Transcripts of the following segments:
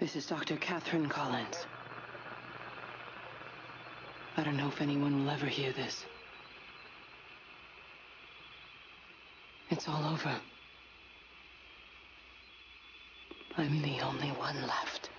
This is Dr. Catherine Collins. I don't know if anyone will ever hear this. It's all over. I'm the only one left.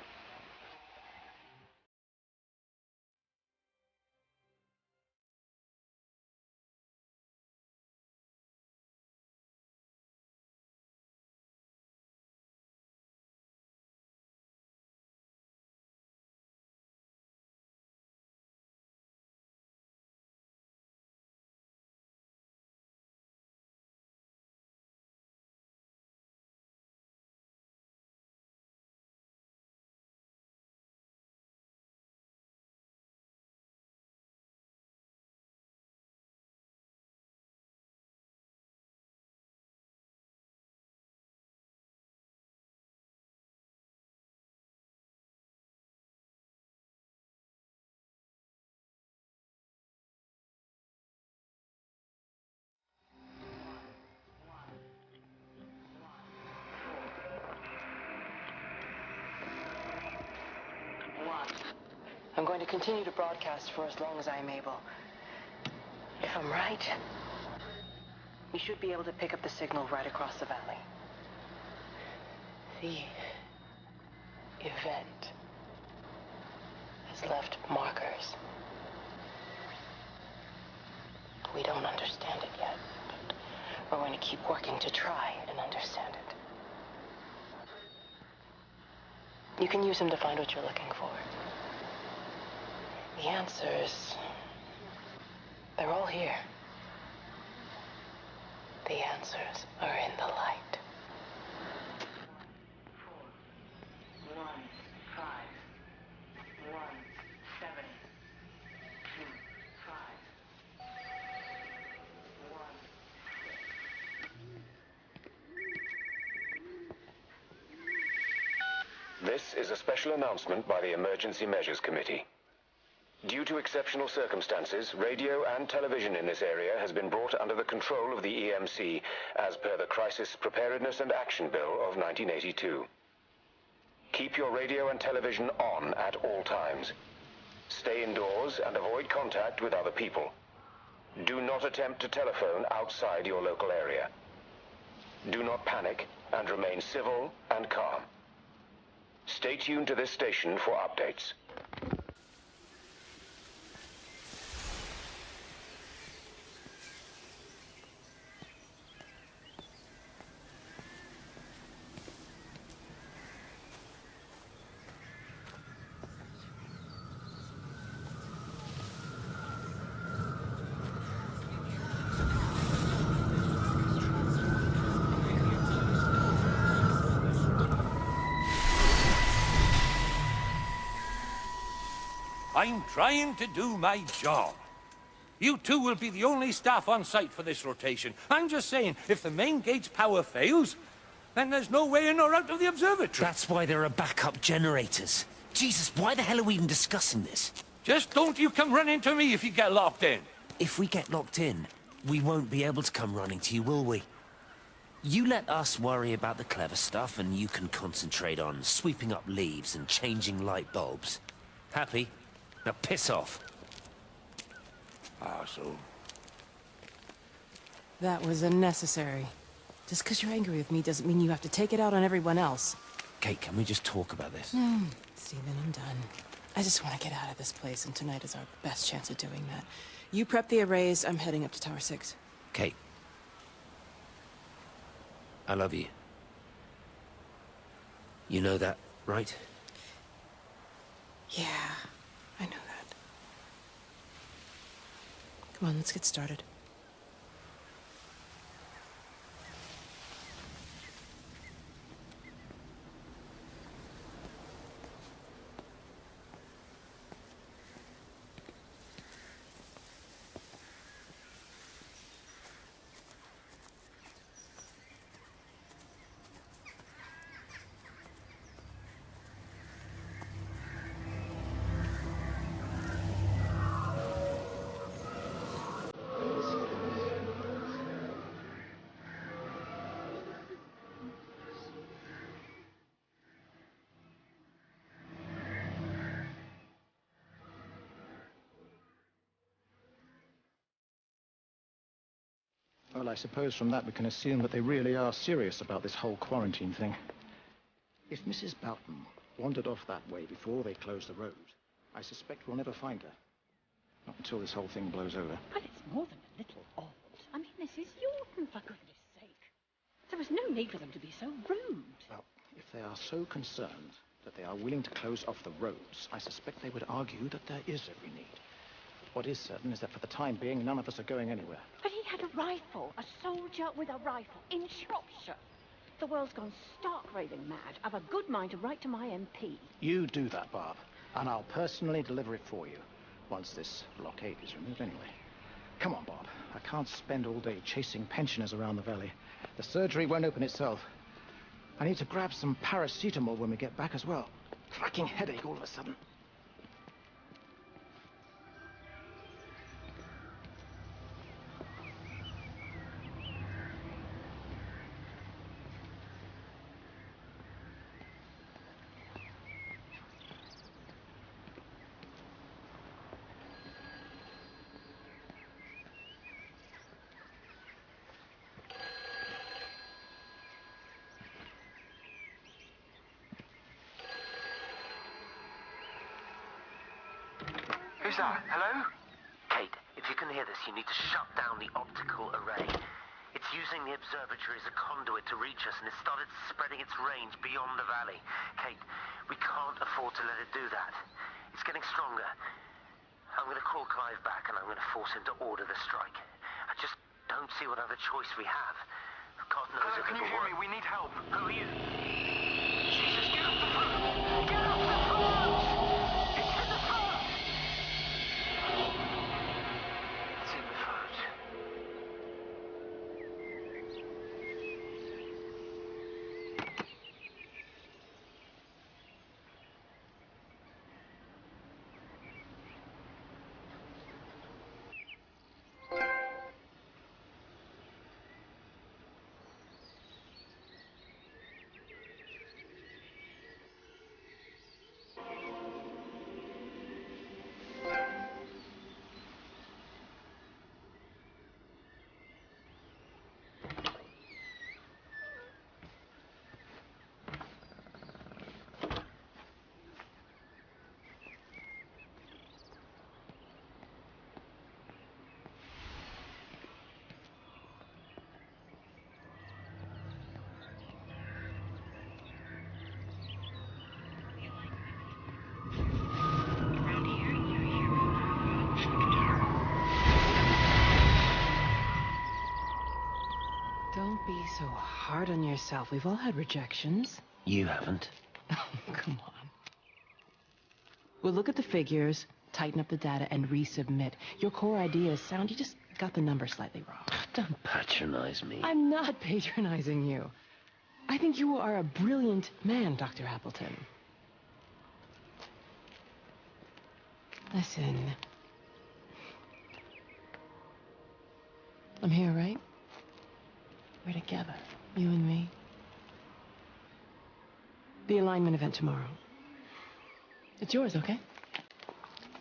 I'm going to continue to broadcast for as long as I'm able. If I'm right, we should be able to pick up the signal right across the valley. The event has left markers. We don't understand it yet, but we're going to keep working to try and understand it. You can use them to find what you're looking for. The answers, they're all here. The answers are in the light. 4, 1, 5, 1, 7, 2, 5, 1. This is a special announcement by the Emergency Measures Committee. Due to exceptional circumstances, radio and television in this area has been brought under the control of the EMC as per the Crisis Preparedness and Action Bill of 1982. Keep your radio and television on at all times. Stay indoors and avoid contact with other people. Do not attempt to telephone outside your local area. Do not panic and remain civil and calm. Stay tuned to this station for updates. I'm trying to do my job. You two will be the only staff on site for this rotation. I'm just saying, if the main gate's power fails, then there's no way in or out of the observatory. That's why there are backup generators. Jesus, why the hell are we even discussing this? Just don't you come running to me if you get locked in. If we get locked in, we won't be able to come running to you, will we? You let us worry about the clever stuff, and you can concentrate on sweeping up leaves and changing light bulbs. Happy? Now piss off. Arsehole. That was unnecessary. Just because you're angry with me doesn't mean you have to take it out on everyone else. Kate, can we just talk about this? Steven, I'm done. I just want to get out of this place, and tonight is our best chance of doing that. You prep the arrays, I'm heading up to Tower 6. Kate. I love you. You know that, right? Yeah, I know that. Come on, let's get started. Well, I suppose from that we can assume that they really are serious about this whole quarantine thing. If Mrs. Boughton wandered off that way before they closed the road, I suspect we'll never find her. Not until this whole thing blows over. Well, it's more than a little odd. I mean, Mrs. Yorton, for goodness sake. There was no need for them to be so rude. Well, if they are so concerned that they are willing to close off the roads, I suspect they would argue that there is every need. What is certain is that for the time being, none of us are going anywhere. But he had a rifle, a soldier with a rifle, in Shropshire. The world's gone stark raving mad. I've a good mind to write to my MP. You do that, Barb, and I'll personally deliver it for you, once this blockade is removed anyway. Come on, Bob. I can't spend all day chasing pensioners around the valley. The surgery won't open itself. I need to grab some paracetamol when we get back as well. Cracking headache all of a sudden. Who's that? Hello? Kate, if you can hear this, you need to shut down the optical array. It's using the observatory as a conduit to reach us, and it's started spreading its range beyond the valley. Kate, we can't afford to let it do that. It's getting stronger. I'm going to call Clive back, and I'm going to force him to order the strike. I just don't see what other choice we have. God knows if Can you it'll hear work. me? We need help. Who are you? Jesus, get off the phone! Get off the phone! It's in the phone! It's in the phone. Don't be so hard on yourself. We've all had rejections. You haven't. Come on. We'll look at the figures, tighten up the data, and resubmit. Your core idea is sound. You just got the numbers slightly wrong. Don't patronize me. I'm not patronizing you. I think you are a brilliant man, Dr. Appleton. Listen. I'm here, right? We're together, you and me. The alignment event tomorrow. It's yours, okay?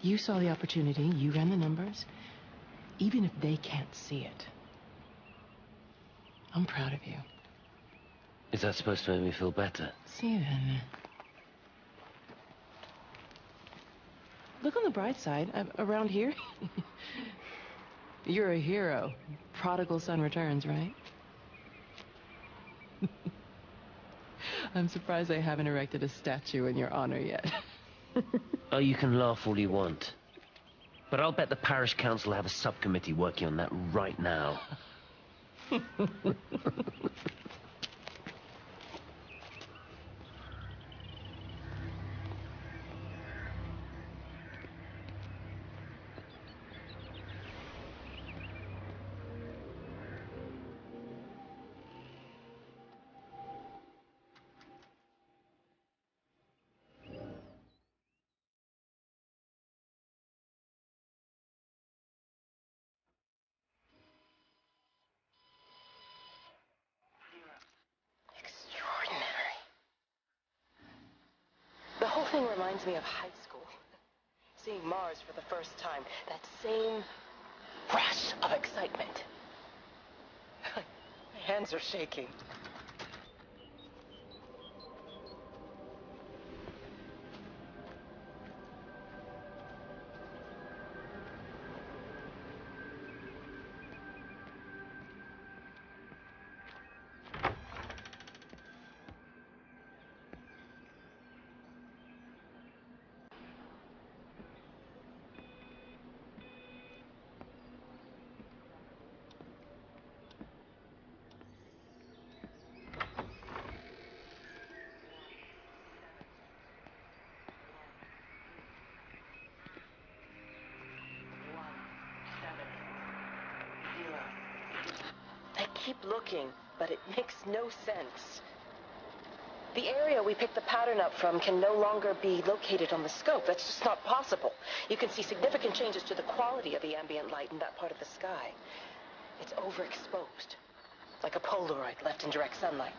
You saw the opportunity, you ran the numbers. Even if they can't see it, I'm proud of you. Is that supposed to make me feel better? Steven. Look on the bright side. Around here, you're a hero. Prodigal son returns, right? I'm surprised they haven't erected a statue in your honor yet. Oh, you can laugh all you want. But I'll bet the parish council have a subcommittee working on that right now. Extraordinary. The whole thing reminds me of high school. Seeing Mars for the first time. That same rush of excitement. hands are shaking. I keep looking, but it makes no sense. The area we picked the pattern up from can no longer be located on the scope. That's just not possible. You can see significant changes to the quality of the ambient light in that part of the sky. It's overexposed, like a Polaroid left in direct sunlight.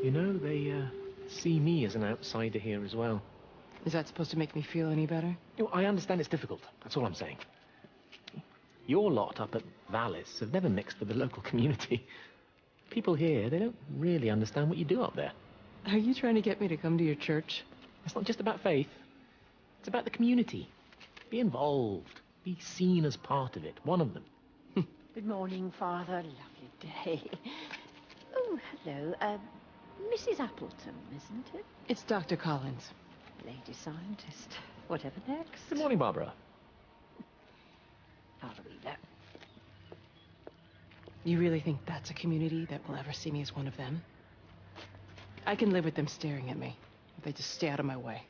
You know, they see me as an outsider here as well. Is that supposed to make me feel any better? You know, I understand it's difficult. That's all I'm saying. Your lot up at Vallis have never mixed with the local community. People here, they don't really understand what you do up there. Are you trying to get me to come to your church? It's not just about faith. It's about the community. Be involved. Be seen as part of it. One of them. Good morning, Father. Lovely day. Oh, hello. Mrs. Appleton, isn't it? It's Dr. Collins. Lady scientist. Whatever next. Good morning, Barbara. Father Wheeler. You really think that's a community that will ever see me as one of them? I can live with them staring at me, if they just stay out of my way.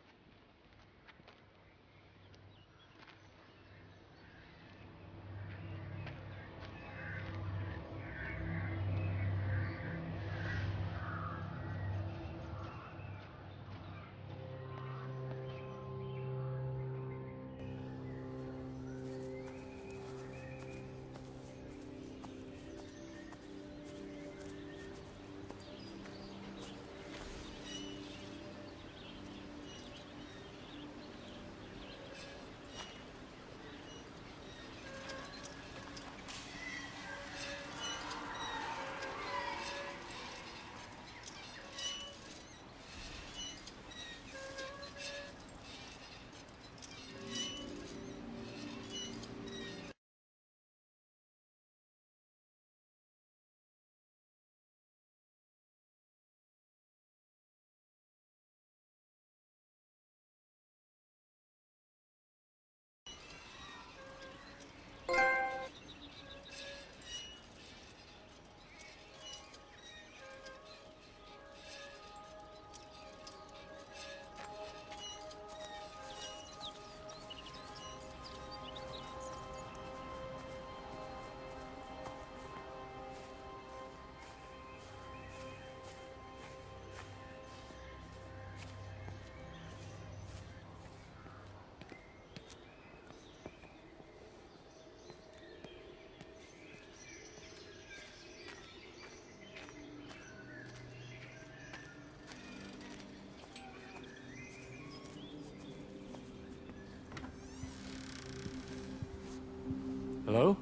Hello?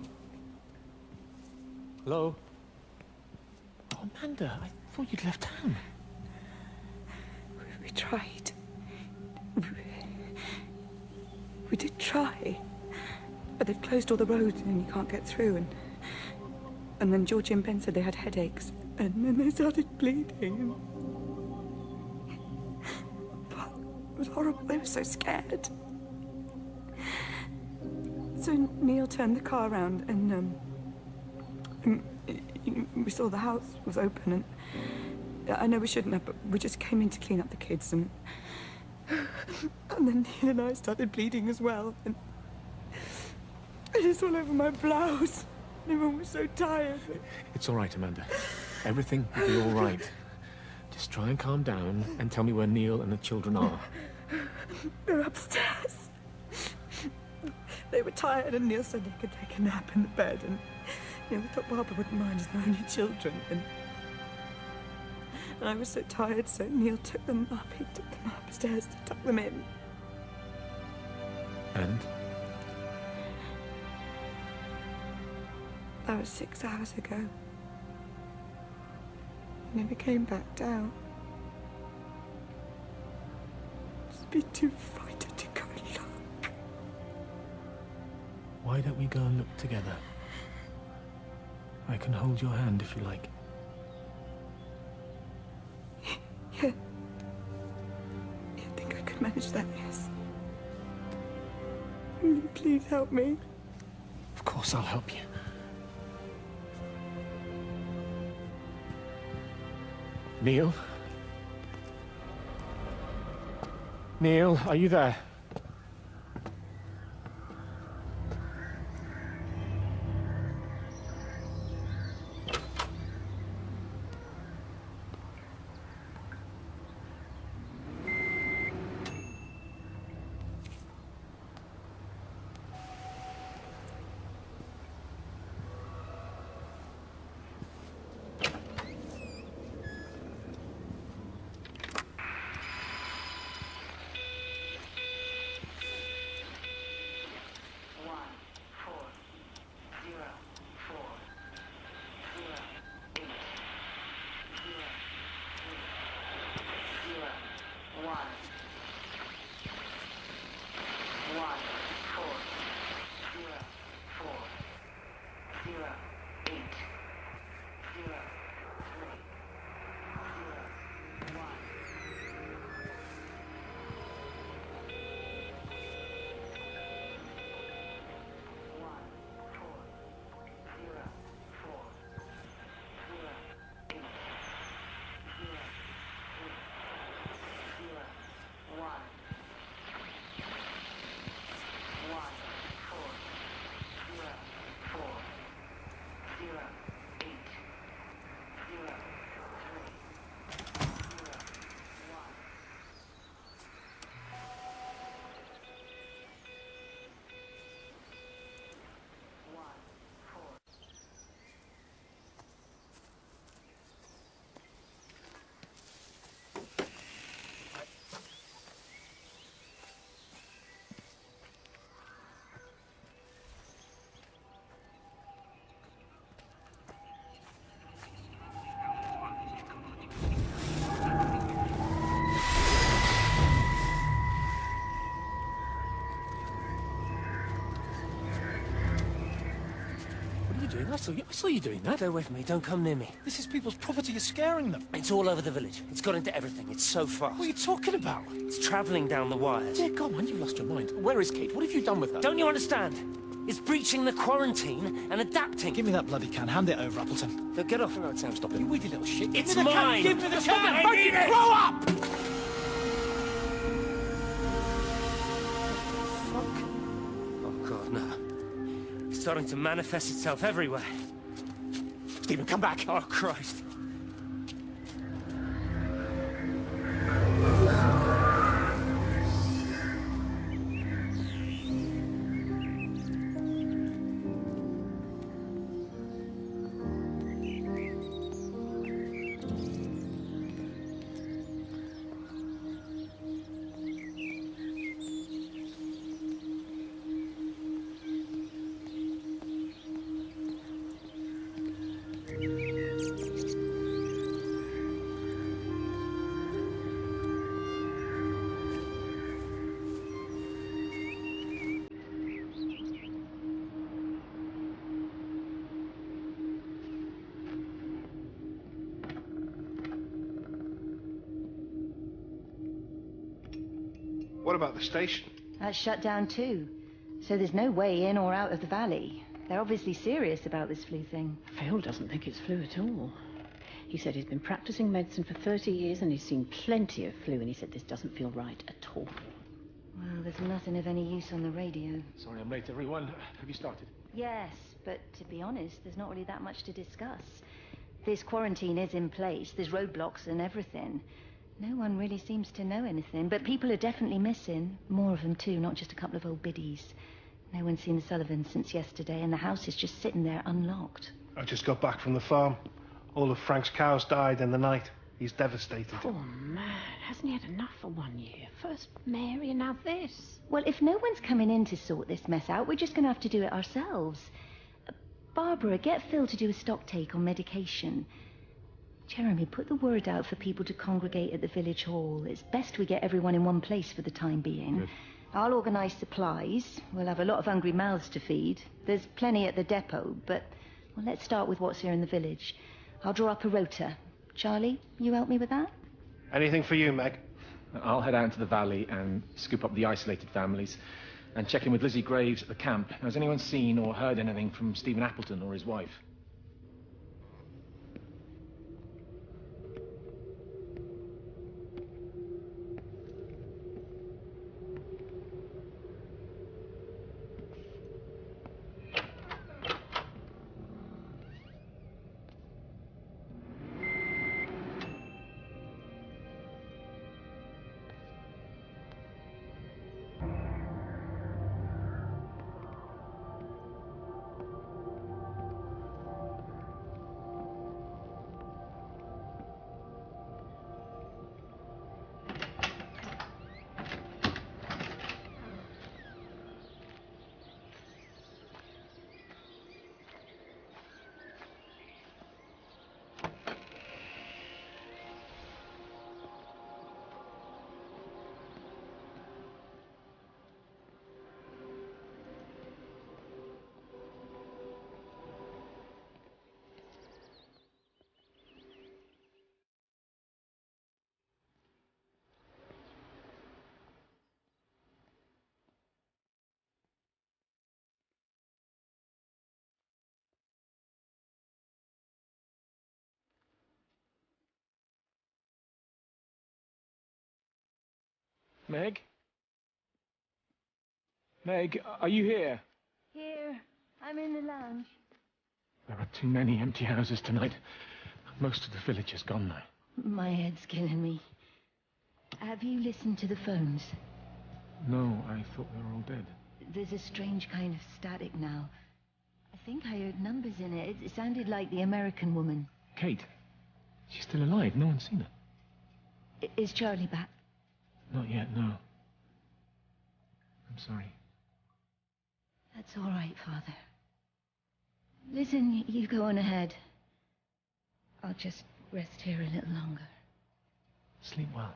Hello? Oh, Amanda, I thought you'd left town. We tried. We did try. But they've closed all the roads and you can't get through. And then Georgie and Ben said they had headaches. And then they started bleeding. But it was horrible. They were so scared. So Neil turned the car around and we saw the house was open, and I know we shouldn't have, but we just came in to clean up the kids, and then Neil and I started bleeding as well, and it's all over my blouse. Everyone was so tired. It's all right, Amanda. Everything will be all right. Just try and calm down and tell me where Neil and the children are. They're upstairs. They were tired and Neil said they could take a nap in the bed and we thought Barbara wouldn't mind as they're only children and I was so tired so Neil took them up. He took them upstairs to tuck them in. And? That was 6 hours ago. He never came back down. Just be too frightened to go look. Why don't we go and look together? I can hold your hand if you like. Yeah. I think I could manage that, yes. Will you please help me? Of course I'll help you. Neil? Neil, are you there? I saw you doing that. Stay away from me. Don't come near me. This is people's property. You're scaring them. It's all over the village. It's got into everything. It's so fast. What are you talking about? It's travelling down the wires. Dear God, man, you've lost your mind. Where is Kate? What have you done with her? Don't you understand? It's breaching the quarantine and adapting. Give me that bloody can. Hand it over, Appleton. No, get off. No, Sam, stop it. You weedy little shit. It's mine. Give me the can. I need it. Grow up! Oh, God, no. It's starting to manifest itself everywhere. Stephen, come back. Oh, Christ. What about the station? That's shut down too. So there's no way in or out of the valley. They're obviously serious about this flu thing. Phil doesn't think it's flu at all. He said he's been practicing medicine for 30 years and he's seen plenty of flu, and he said this doesn't feel right at all. Well, there's nothing of any use on the radio. Sorry I'm late, everyone. Have you started? Yes, but to be honest, there's not really that much to discuss. This quarantine is in place. There's roadblocks and everything. No one really seems to know anything, but people are definitely missing. More of them, too, not just a couple of old biddies. No one's seen the Sullivans since yesterday, and the house is just sitting there unlocked. I just got back from the farm. All of Frank's cows died in the night. He's devastated. Poor man. Hasn't he had enough for 1 year? First Mary and now this. Well, if no one's coming in to sort this mess out, we're just going to have to do it ourselves. Barbara, get Phil to do a stock take on medication. Jeremy, put the word out for people to congregate at the village hall. It's best we get everyone in one place for the time being. Good. I'll organise supplies. We'll have a lot of hungry mouths to feed. There's plenty at the depot, but well, let's start with what's here in the village. I'll draw up a rota. Charlie, you help me with that? Anything for you, Meg? I'll head out into the valley and scoop up the isolated families and check in with Lizzie Graves at the camp. Has anyone seen or heard anything from Stephen Appleton or his wife? Meg? Meg, are you here? Here. I'm in the lounge. There are too many empty houses tonight. Most of the village is gone now. My head's killing me. Have you listened to the phones? No, I thought they were all dead. There's a strange kind of static now. I think I heard numbers in it. It sounded like the American woman. Kate? She's still alive. No one's seen her. Is Charlie back? Not yet, no. I'm sorry. That's all right, Father. Listen, you go on ahead. I'll just rest here a little longer. Sleep well.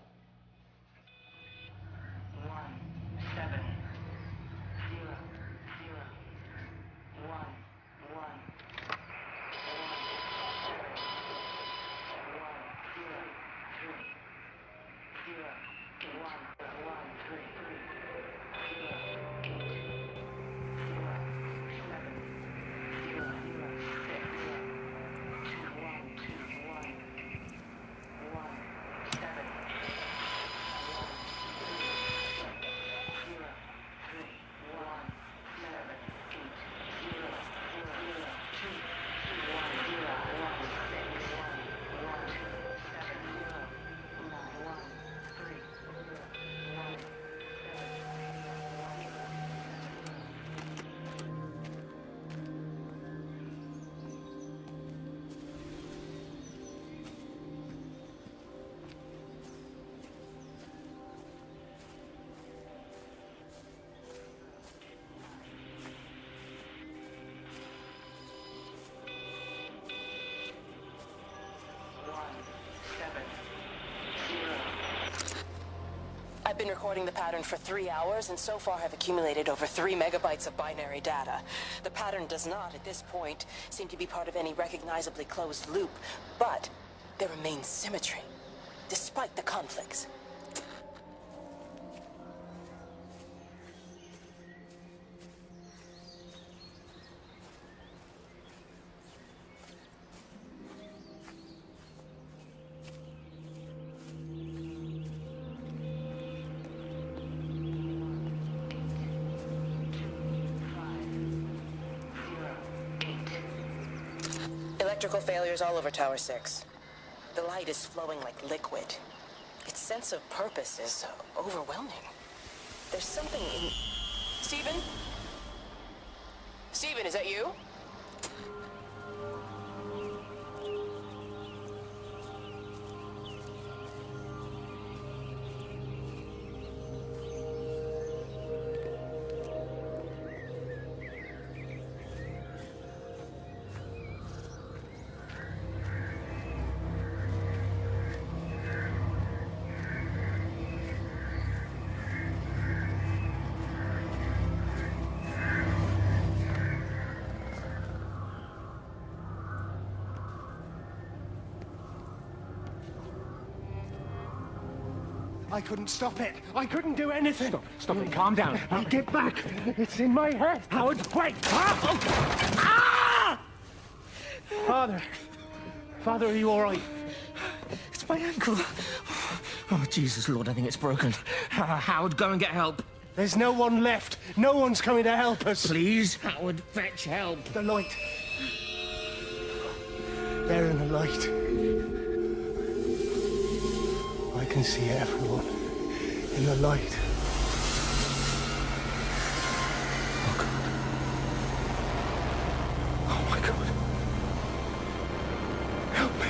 1700 11 I've been recording the pattern for 3 hours, and so far have accumulated over 3 megabytes of binary data. The pattern does not, at this point, seem to be part of any recognizably closed loop, but there remains symmetry, despite the conflicts. Electrical failures all over Tower 6. The light is flowing like liquid. Its sense of purpose is overwhelming. There's something in... Stephen? Stephen, is that you? I couldn't stop it. I couldn't do anything. Stop it. Calm down. I'll get back. It's in my head. Howard, wait! Ah! Father. Father, are you all right? It's my ankle. Oh, Jesus, Lord, I think it's broken. Howard, go and get help. There's no one left. No one's coming to help us. Please, Howard, fetch help. The light. There in the light. I can see everyone in the light. Oh, God. Oh, my God. Help me.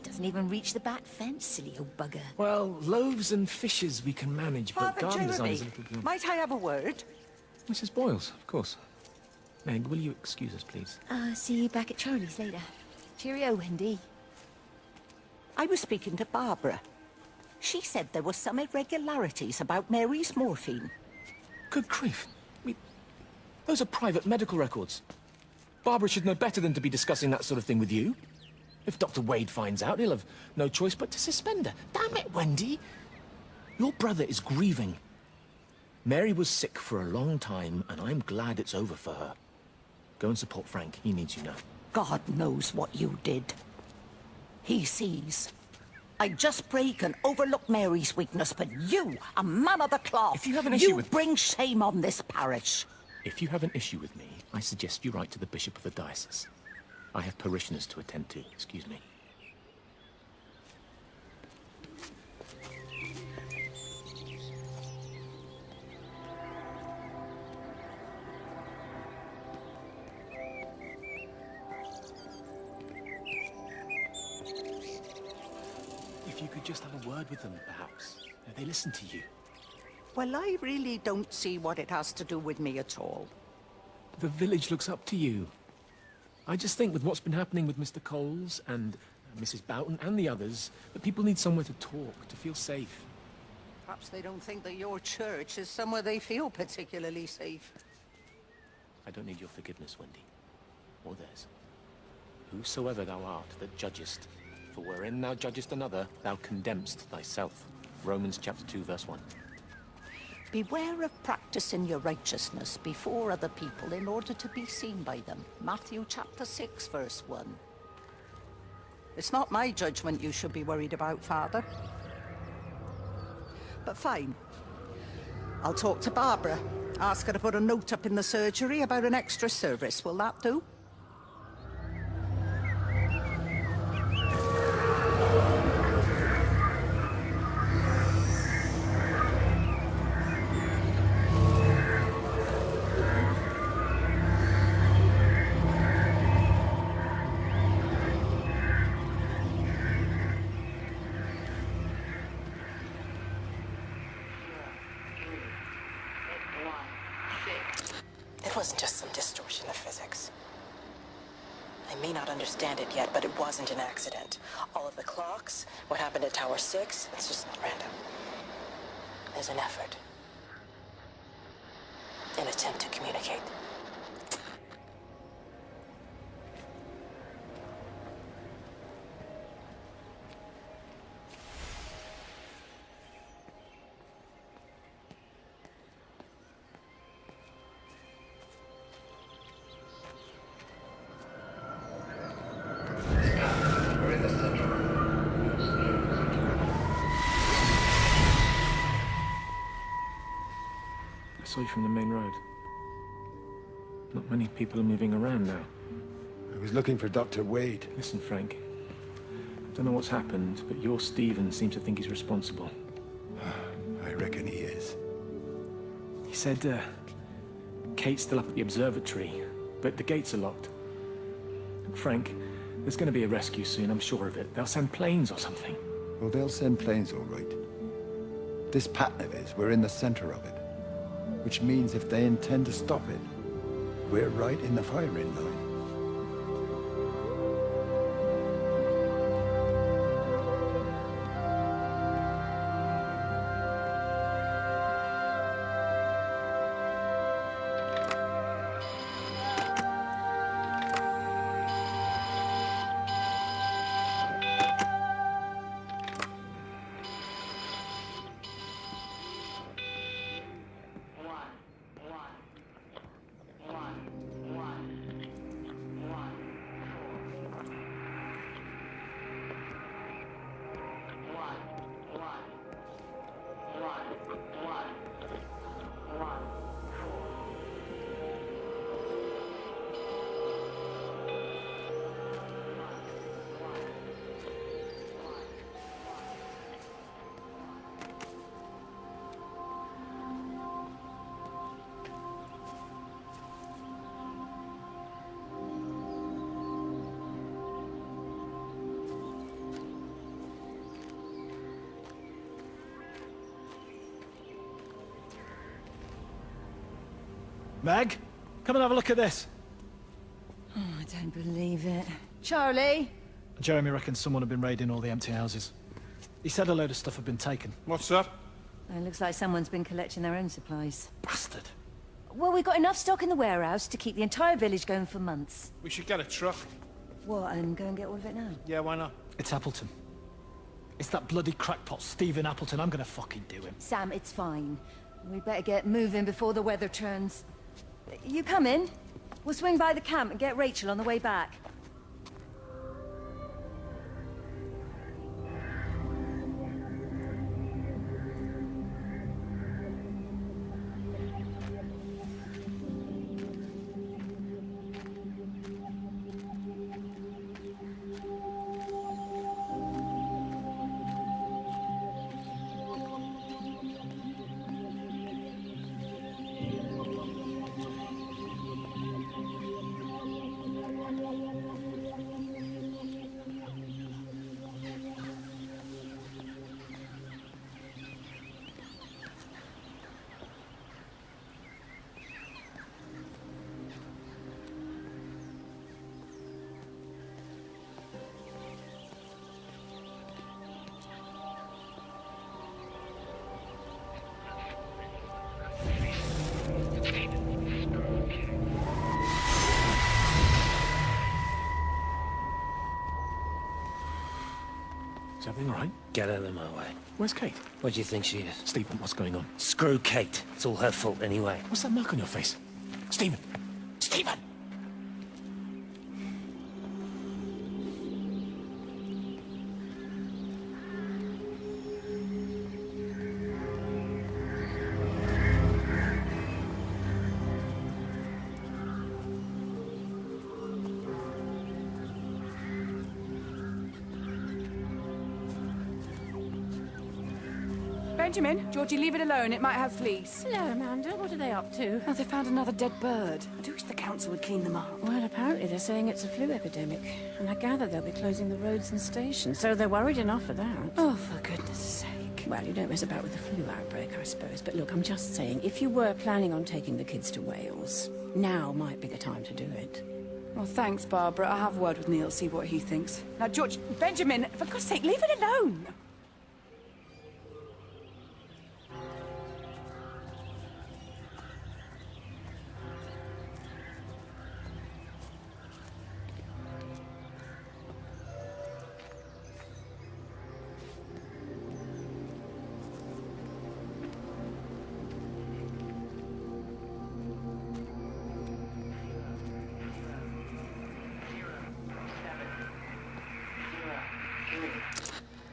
Doesn't even reach the back fence, silly old bugger. Well, loaves and fishes we can manage, but Father garden Jeremy, design is a little... might I have a word? Mrs. Boyles, of course. Meg, will you excuse us, please? See you back at Charlie's later. Cheerio, Wendy. I was speaking to Barbara. She said there were some irregularities about Mary's morphine. Good grief. Those are private medical records. Barbara should know better than to be discussing that sort of thing with you. If Dr. Wade finds out, he'll have no choice but to suspend her. Damn it, Wendy! Your brother is grieving. Mary was sick for a long time, and I'm glad it's over for her. Go and support Frank. He needs you now. God knows what you did. He sees. I just break and overlook Mary's weakness, but you, a man of the cloth, If you have an issue with... bring shame on this parish. If you have an issue with me, I suggest you write to the Bishop of the Diocese. I have parishioners to attend to. Excuse me. If you could just have a word with them, perhaps. They listen to you. Well, I really don't see what it has to do with me at all. The village looks up to you. I just think with what's been happening with Mr. Coles and Mrs. Boughton and the others, that people need somewhere to talk, to feel safe. Perhaps they don't think that your church is somewhere they feel particularly safe. I don't need your forgiveness, Wendy. Or theirs. Whosoever thou art that judgest, for wherein thou judgest another, thou condemnest thyself. Romans chapter 2, verse 1. Beware of practicing your righteousness before other people in order to be seen by them. Matthew chapter 6, verse 1. It's not my judgment you should be worried about, Father. But fine. I'll talk to Barbara. Ask her to put a note up in the surgery about an extra service. Will that do? wasn't just some distortion of physics. I may not understand it yet, but it wasn't an accident. All of the clocks, what happened at Tower 6, it's just not random. There's an effort. An attempt to communicate. I saw you from the main road. Not many people are moving around now. I was looking for Dr. Wade. Listen, Frank. Don't know what's happened, but your Stephen seems to think he's responsible. I reckon he is. He said, Kate's still up at the observatory, but the gates are locked. Frank, there's going to be a rescue soon, I'm sure of it. They'll send planes or something. Well, they'll send planes, all right. This pattern of his, we're in the center of it. Which means if they intend to stop it, we're right in the firing line. Meg, come and have a look at this. Oh, I don't believe it. Charlie? Jeremy reckons someone had been raiding all the empty houses. He said a load of stuff had been taken. What's that? It looks like someone's been collecting their own supplies. Bastard. Well, we've got enough stock in the warehouse to keep the entire village going for months. We should get a truck. What, and go and get all of it now? Yeah, why not? It's Appleton. It's that bloody crackpot Stephen Appleton. I'm gonna fucking do him. Sam, it's fine. We better get moving before the weather turns. You come in. We'll swing by the camp and get Rachel on the way back. Is everything all right? Get out of my way. Where's Kate? Where do you think she is? Stephen, what's going on? Screw Kate. It's all her fault anyway. What's that mark on your face? Stephen! Stephen! Benjamin, Georgie, leave it alone. It might have fleas. Hello, Amanda. What are they up to? Oh, they found another dead bird. I do wish the council would clean them up. Well, apparently they're saying it's a flu epidemic. And I gather they'll be closing the roads and stations, so they're worried enough for that. Oh, for goodness sake. Well, you don't mess about with the flu outbreak, I suppose. But look, I'm just saying, if you were planning on taking the kids to Wales, now might be the time to do it. Well, thanks, Barbara. I'll have a word with Neil, see what he thinks. Now, George, Benjamin, for God's sake, leave it alone!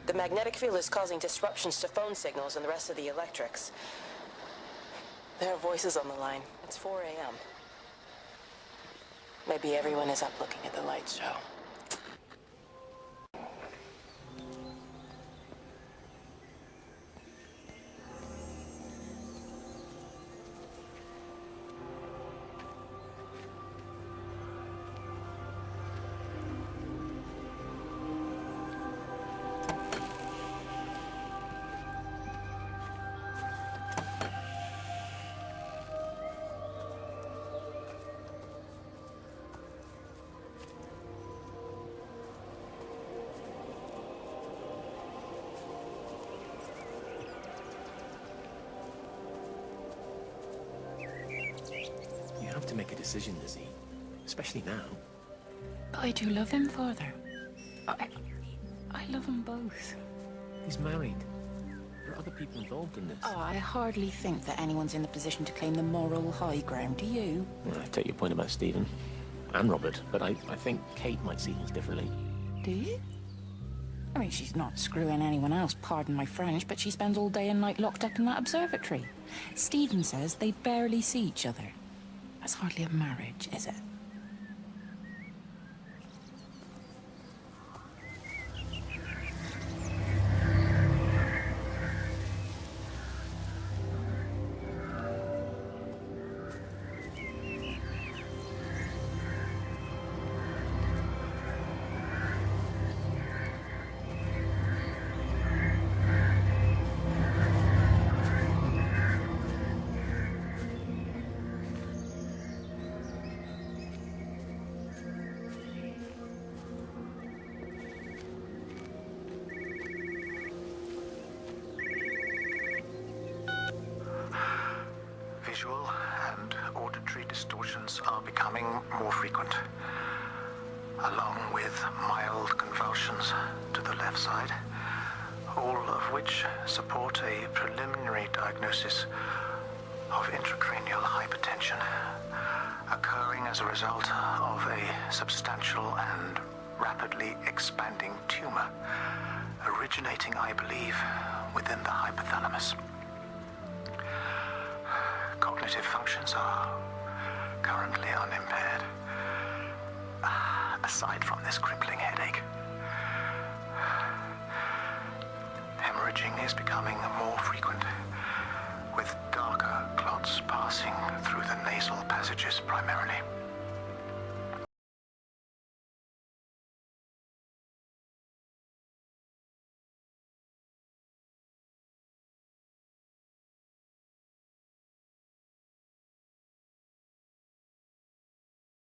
The magnetic field is causing disruptions to phone signals and the rest of the electrics. There are voices on the line. It's 4 a.m. Maybe everyone is up looking at the light show. You have to make a decision, Lizzie. Especially now. But I do love him, Father. I love them both. He's married. There are other people involved in this. Oh, I hardly think that anyone's in the position to claim the moral high ground, do you? Well, I take your point about Stephen. And Robert. But I think Kate might see things differently. Do you? I mean, she's not screwing anyone else, pardon my French, but she spends all day and night locked up in that observatory. Stephen says they barely see each other. That's hardly a marriage, is it? Visual and auditory distortions are becoming more frequent, along with mild convulsions to the left side, all of which support a preliminary diagnosis of intracranial hypertension, occurring as a result of a substantial and rapidly expanding tumor, originating, I believe, within the hypothalamus. Cognitive functions are currently unimpaired, aside from this crippling headache. Hemorrhaging is becoming more frequent, with darker clots passing through the nasal passages primarily.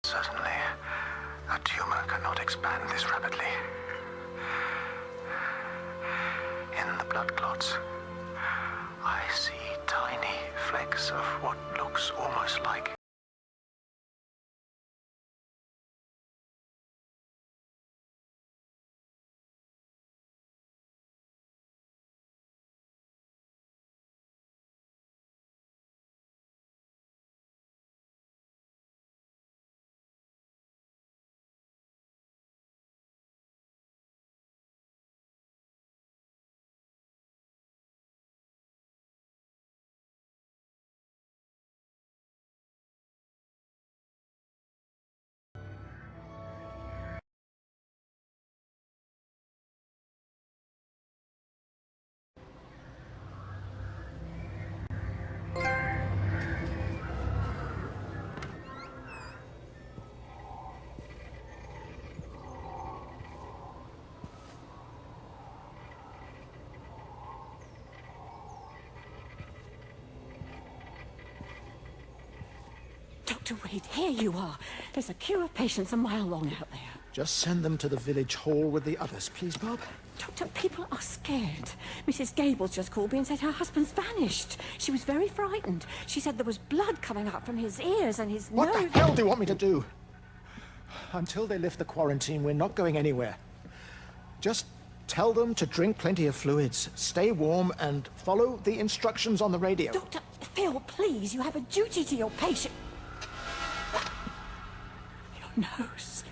Certainly, a tumor cannot expand this rapidly. In the blood clots, I see tiny flecks of what looks almost like Dr. Wade, here you are. There's a queue of patients a mile long out there. Just send them to the village hall with the others, please, Bob. Doctor, people are scared. Mrs. Gables just called me and said her husband's vanished. She was very frightened. She said there was blood coming out from his ears and his nose. What the hell do you want me to do? Until they lift the quarantine, we're not going anywhere. Just tell them to drink plenty of fluids, stay warm, and follow the instructions on the radio. Dr. Phil, please, you have a duty to your patient. Your nose.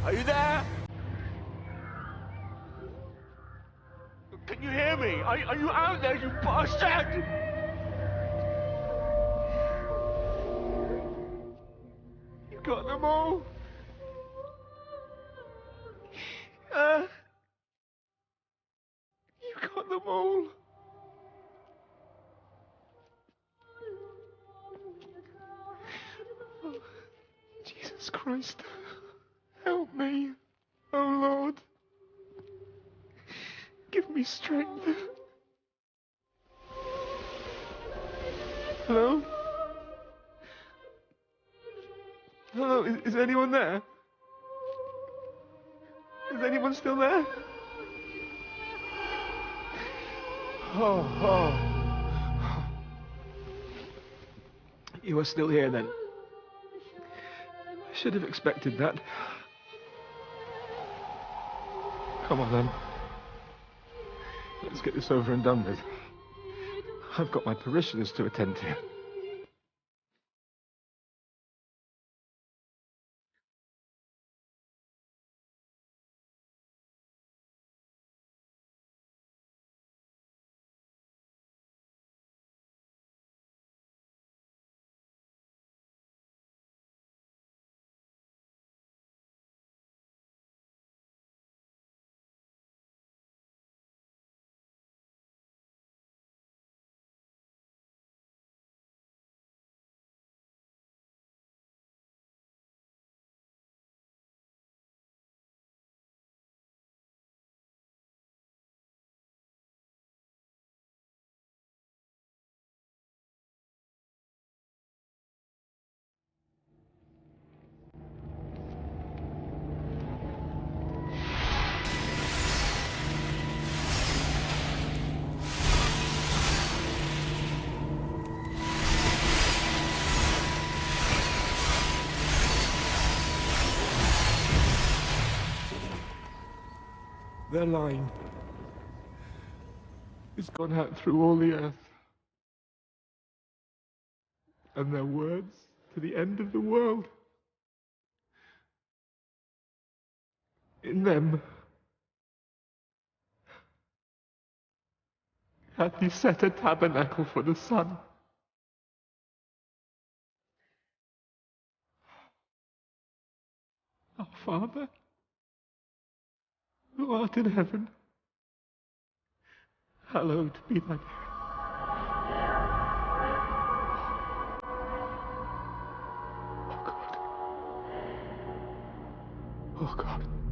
Are you there? Can you hear me? Are you out there, you bastard? You got them all? You got them all? Oh, Jesus Christ. Help me, oh Lord. Give me strength. Hello? Hello, is anyone there? Is anyone still there? Oh. You are still here then? I should have expected that. Come on then. Let's get this over and done with. I've got my parishioners to attend to. Their line has gone out through all the earth. And their words to the end of the world. In them hath he set a tabernacle for the sun. Our Father, who art in heaven, hallowed be thy name. Oh, God.